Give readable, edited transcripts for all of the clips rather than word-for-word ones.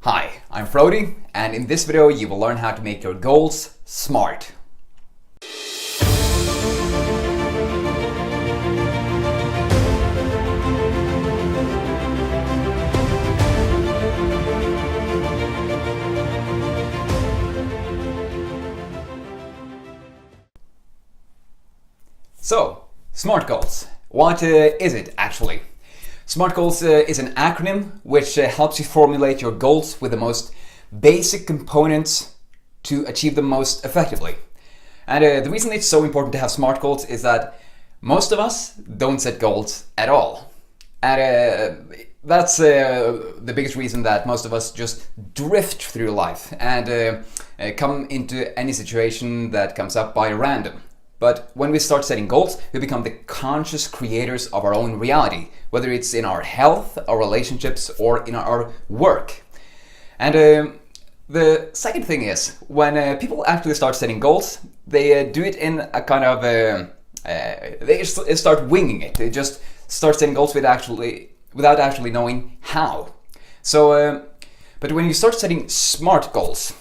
Hi, I'm Frode, and in this video you will learn how to make your goals smart. So, SMART goals. What is it actually? SMART goals is an acronym which helps you formulate your goals with the most basic components to achieve them most effectively. And the reason it's so important to have SMART goals is that most of us don't set goals at all. And that's the biggest reason that most of us just drift through life and come into any situation that comes up by random. But when we start setting goals, we become the conscious creators of our own reality, whether it's in our health, our relationships, or in our work. And the second thing is, when people actually start setting goals, they do it in a kind of, they start winging it. They just start setting goals without actually knowing how. So, but when you start setting SMART goals,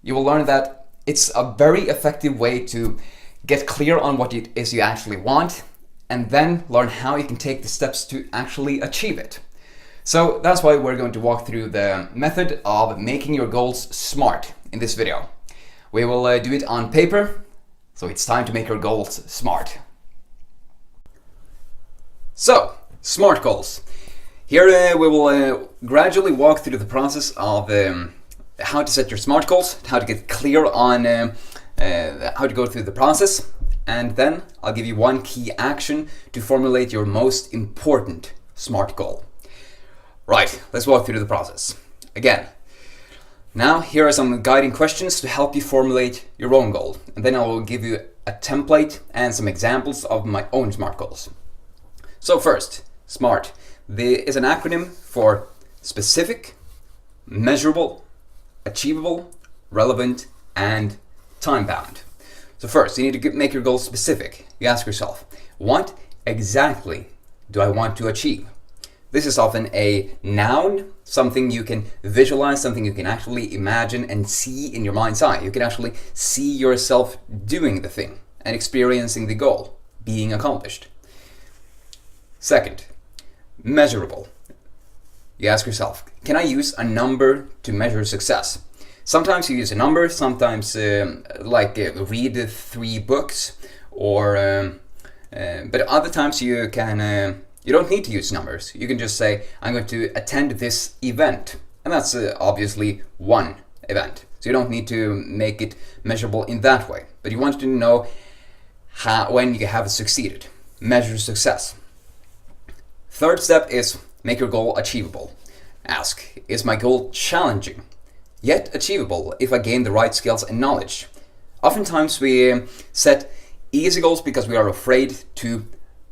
you will learn that it's a very effective way to get clear on what it is you actually want, and then learn how you can take the steps to actually achieve it. So that's why we're going to walk through the method of making your goals smart in this video. We will do it on paper, so it's time to make your goals smart. So, SMART goals. Here we will gradually walk through the process of how to set your SMART goals, how to get clear on how to go through the process, and then I'll give you one key action to formulate your most important SMART goal. Right, let's walk through the process. Again, now here are some guiding questions to help you formulate your own goal, and then I will give you a template and some examples of my own SMART goals. So first, SMART is an acronym for specific, measurable, achievable, relevant, and time-bound. So first, you need to make your goals specific. You ask yourself, what exactly do I want to achieve? This is often a noun, something you can visualize, something you can actually imagine and see in your mind's eye. You can actually see yourself doing the thing and experiencing the goal being accomplished. Second, measurable. You ask yourself, can I use a number to measure success? Sometimes you use a number, sometimes read 3 books, or but other times you can you don't need to use numbers. You can just say, I'm going to attend this event, and that's obviously one event. So you don't need to make it measurable in that way. But you want to know when you have succeeded. Measure success. Third step is make your goal achievable. Ask, is my goal challenging, yet achievable if I gain the right skills and knowledge? Oftentimes we set easy goals because we are afraid to,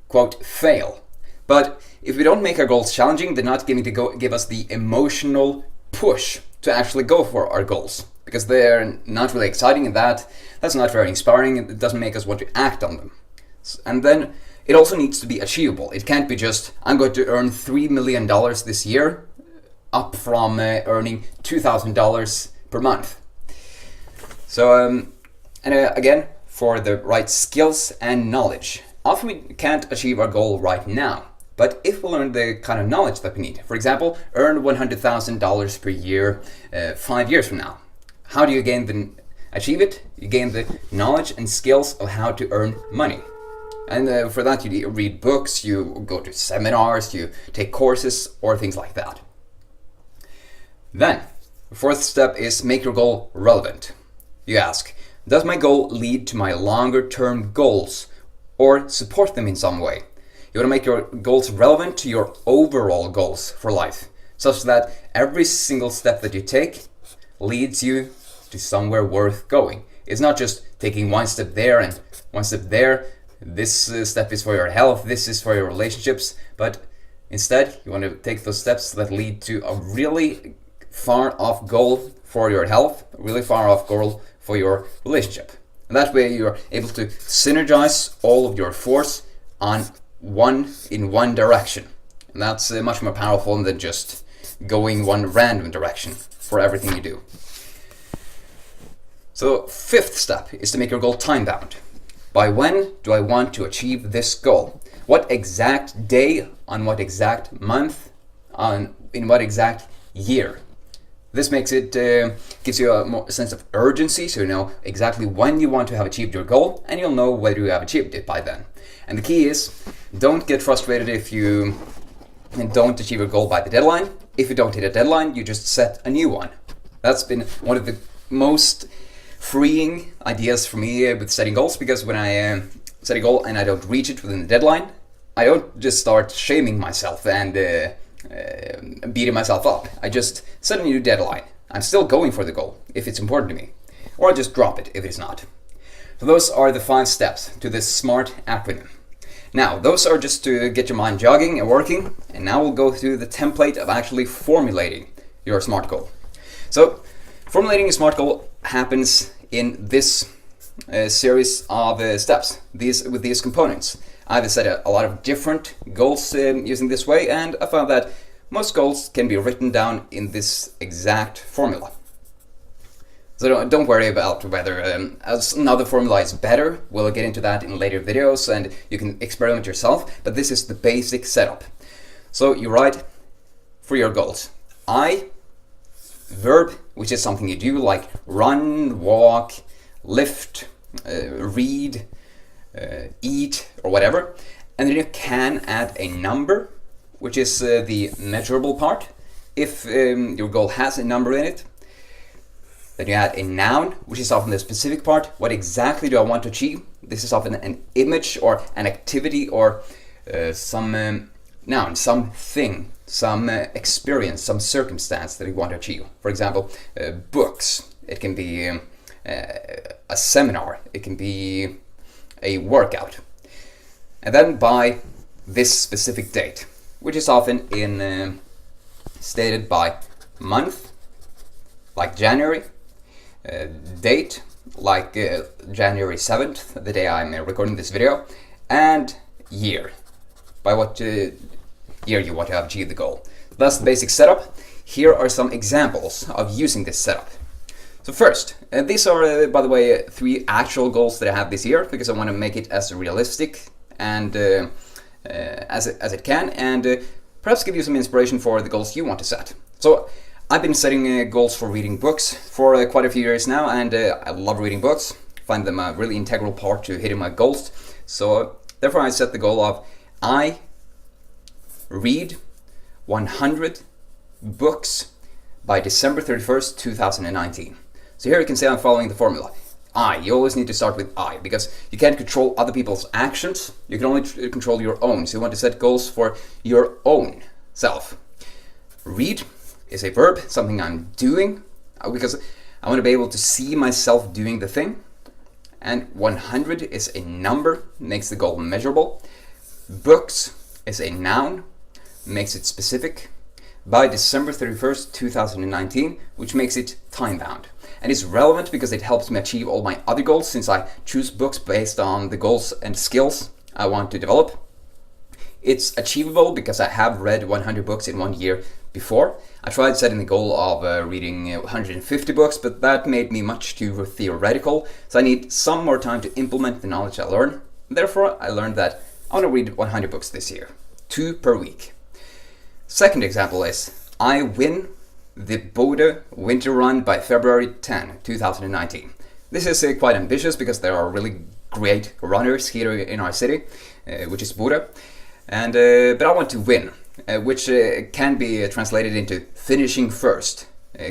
quote, fail. But if we don't make our goals challenging, they're not going to give us the emotional push to actually go for our goals, because they're not really exciting, and that's not very inspiring, and it doesn't make us want to act on them. And then it also needs to be achievable. It can't be just, I'm going to earn $3 million this year, up from earning $2,000 per month. So, again, for the right skills and knowledge. Often we can't achieve our goal right now, but if we learn the kind of knowledge that we need, for example, earn $100,000 per year 5 years from now, how do you achieve it? You gain the knowledge and skills of how to earn money. And for that you read books, you go to seminars, you take courses, or things like that. Then, the fourth step is make your goal relevant. You ask, does my goal lead to my longer-term goals or support them in some way? You want to make your goals relevant to your overall goals for life, such that every single step that you take leads you to somewhere worth going. It's not just taking one step there and one step there. This step is for your health, this is for your relationships, but instead you want to take those steps that lead to a really far off goal for your health, a really far off goal for your relationship. And that way you're able to synergize all of your force in one direction. And that's much more powerful than just going one random direction. for everything you do. So fifth step is to make your goal time-bound. By when do I want to achieve this goal? What exact day, on what exact month, in what exact year? This makes it gives you a sense of urgency, so you know exactly when you want to have achieved your goal, and you'll know whether you have achieved it by then. And the key is, don't get frustrated if you don't achieve your goal by the deadline. If you don't hit a deadline, you just set a new one. That's been one of the most freeing ideas for me with setting goals, because when I set a goal and I don't reach it within the deadline, I don't just start shaming myself and beating myself up. I just set a new deadline. I'm still going for the goal if it's important to me, or I just drop it if it's not. So those are the 5 steps to this SMART acronym. Now, those are just to get your mind jogging and working, and now we'll go through the template of actually formulating your SMART goal. So, formulating a SMART goal happens in this series of steps, with these components. I've set a lot of different goals using this way, and I found that most goals can be written down in this exact formula. So don't worry about whether another formula is better. We'll get into that in later videos and you can experiment yourself, but this is the basic setup. So you write for your goals. I, verb, which is something you do like run, walk, lift, read, eat, or whatever. And then you can add a number, which is the measurable part, if your goal has a number in it. Then you add a noun, which is often the specific part. What exactly do I want to achieve? This is often an image or an activity or some noun, something, some experience, some circumstance that you want to achieve. For example, books. It can be a seminar. It can be a workout. And then by this specific date, which is often stated by month, like January, date, like January 7th, the day I'm recording this video, and year, by what year you want to have achieved the goal. That's the basic setup. Here are some examples of using this setup. So first, these are, by the way, 3 actual goals that I have this year, because I want to make it as realistic and as it can, and perhaps give you some inspiration for the goals you want to set. So I've been setting goals for reading books for quite a few years now, and I love reading books. Find them a really integral part to hitting my goals. So therefore I set the goal of I read 100 books by December 31st, 2019. So here you can say I'm following the formula. You always need to start with I, because you can't control other people's actions. You can only control your own. So you want to set goals for your own self. Read is a verb, something I'm doing, because I want to be able to see myself doing the thing. And 100 is a number, makes the goal measurable. Books is a noun, makes it specific. By December 31st, 2019, which makes it time-bound. And it's relevant because it helps me achieve all my other goals, since I choose books based on the goals and skills I want to develop. It's achievable because I have read 100 books in 1 year before. I tried setting the goal of reading 150 books, but that made me much too theoretical, so I need some more time to implement the knowledge I learn. Therefore, I learned that I want to read 100 books this year, 2 per week. Second example is, I win the Frode Winter Run by February 10, 2019. This is quite ambitious because there are really great runners here in our city, which is Frode. And but I want to win, which can be translated into finishing first,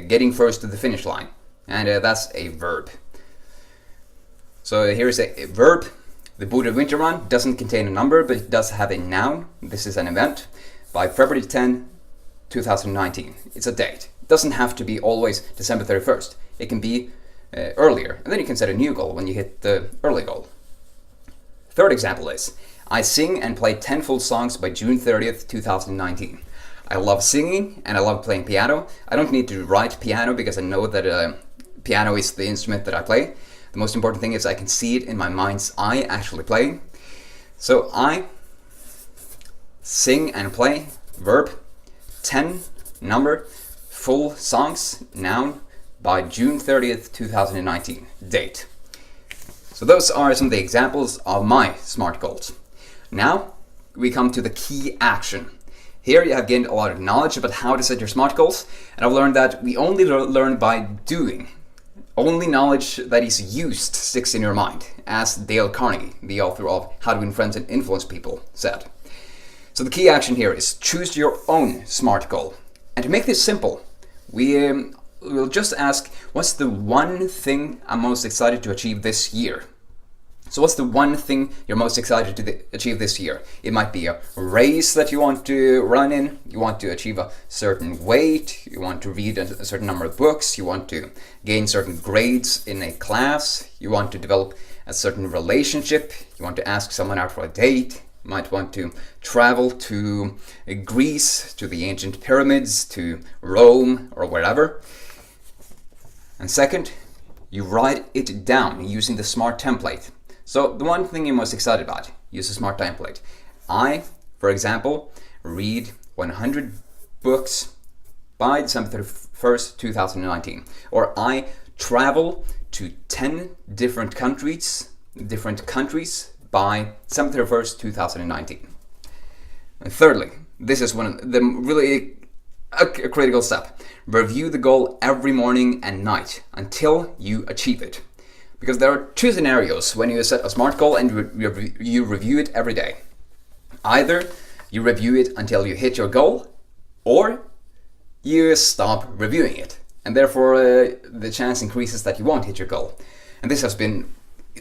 getting first to the finish line, and that's a verb. So here's a verb. The Frode Winter Run doesn't contain a number, but it does have a noun. This is an event by February 10, 2019. It's a date. It doesn't have to be always December 31st. It can be earlier, and then you can set a new goal when you hit the early goal. Third example is, I sing and play 10 full songs by June 30th, 2019. I love singing and I love playing piano. I don't need to write piano because I know that piano is the instrument that I play. The most important thing is I can see it in my mind's eye actually playing. So I sing and play, verb, 10, number, full songs, noun, by June 30th, 2019, date. So those are some of the examples of my SMART goals. Now we come to the key action. Here you have gained a lot of knowledge about how to set your SMART goals, and I've learned that we only learn by doing. Only knowledge that is used sticks in your mind, as Dale Carnegie, the author of How to Win Friends and Influence People, said. So the key action here is choose your own SMART goal. And to make this simple, we'll just ask, what's the one thing I'm most excited to achieve this year? So what's the one thing you're most excited to achieve this year? It might be a race that you want to run in, you want to achieve a certain weight, you want to read a certain number of books, you want to gain certain grades in a class, you want to develop a certain relationship, you want to ask someone out for a date, you might want to travel to Greece, to the ancient pyramids, to Rome, or wherever. And second, you write it down using the SMART template. So the one thing you're most excited about, use a SMART template. I, for example, read 100 books by December 31st, 2019. Or I travel to 10 different countries by December 31st, 2019. And thirdly, this is one of the really a critical step. Review the goal every morning and night until you achieve it. Because there are two scenarios when you set a SMART goal and you review it every day. Either you review it until you hit your goal, or you stop reviewing it. And therefore the chance increases that you won't hit your goal. And this has been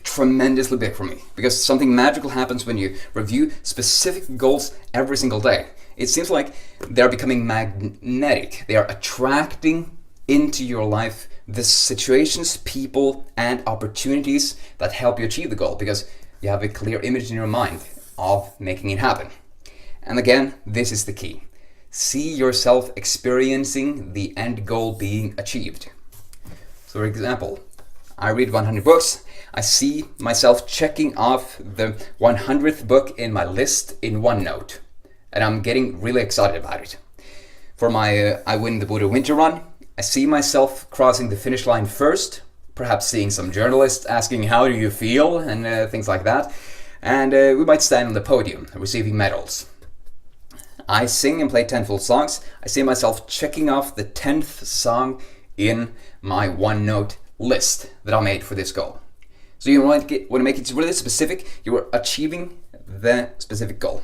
tremendously big for me, because something magical happens when you review specific goals every single day. It seems like they're becoming magnetic. They are attracting into your life the situations, people, and opportunities that help you achieve the goal, because you have a clear image in your mind of making it happen. And again, this is the key. See yourself experiencing the end goal being achieved. So for example, I read 100 books. I see myself checking off the 100th book in my list in OneNote, and I'm getting really excited about it. For my I Win the Buddha Winter Run, I see myself crossing the finish line first, perhaps seeing some journalists asking how do you feel and things like that, and we might stand on the podium receiving medals. I sing and play 10 full songs. I see myself checking off the 10th song in my OneNote list that I made for this goal. So you want to make it really specific. You are achieving the specific goal.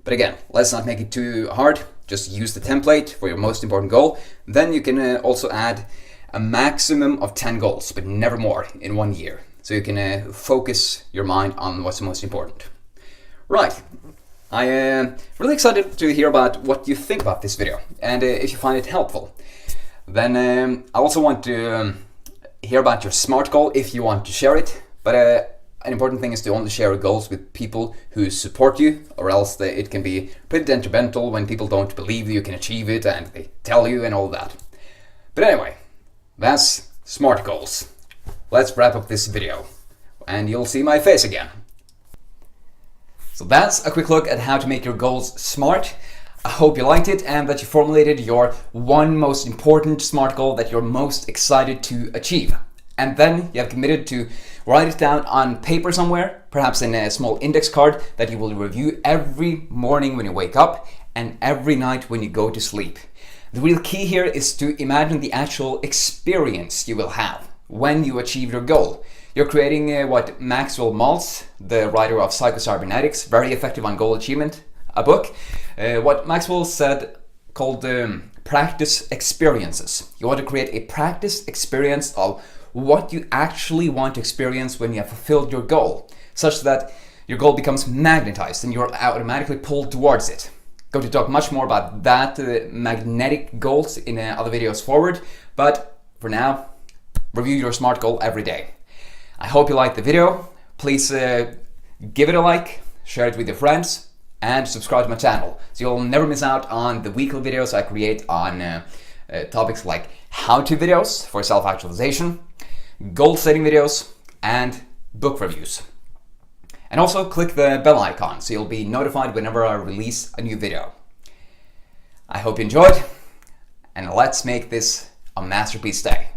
But again, let's not make it too hard. Just use the template for your most important goal. Then you can also add a maximum of 10 goals, but never more in 1 year. So you can focus your mind on what's most important. Right. I am really excited to hear about what you think about this video, and if you find it helpful. Then I also want to hear about your SMART goal if you want to share it. But an important thing is to only share goals with people who support you, or else it can be pretty detrimental when people don't believe you can achieve it and they tell you and all that. But anyway, that's SMART goals. Let's wrap up this video, and you'll see my face again. So that's a quick look at how to make your goals SMART. I hope you liked it and that you formulated your one most important SMART goal that you're most excited to achieve. And then you have committed to write it down on paper somewhere, perhaps in a small index card that you will review every morning when you wake up and every night when you go to sleep. The real key here is to imagine the actual experience you will have when you achieve your goal. You're creating what Maxwell Maltz, the writer of Psycho-Cybernetics, very effective on goal achievement, a book, what Maxwell said called practice experiences. You want to create a practice experience of what you actually want to experience when you have fulfilled your goal, such that your goal becomes magnetized and you're automatically pulled towards it. Going to talk much more about that, magnetic goals, in other videos forward, but for now, review your SMART goal every day. I hope you liked the video. Please give it a like, share it with your friends, and subscribe to my channel so you'll never miss out on the weekly videos I create on topics like how-to videos for self-actualization, goal-setting videos, and book reviews. And also click the bell icon so you'll be notified whenever I release a new video. I hope you enjoyed, and and let's make this a masterpiece day.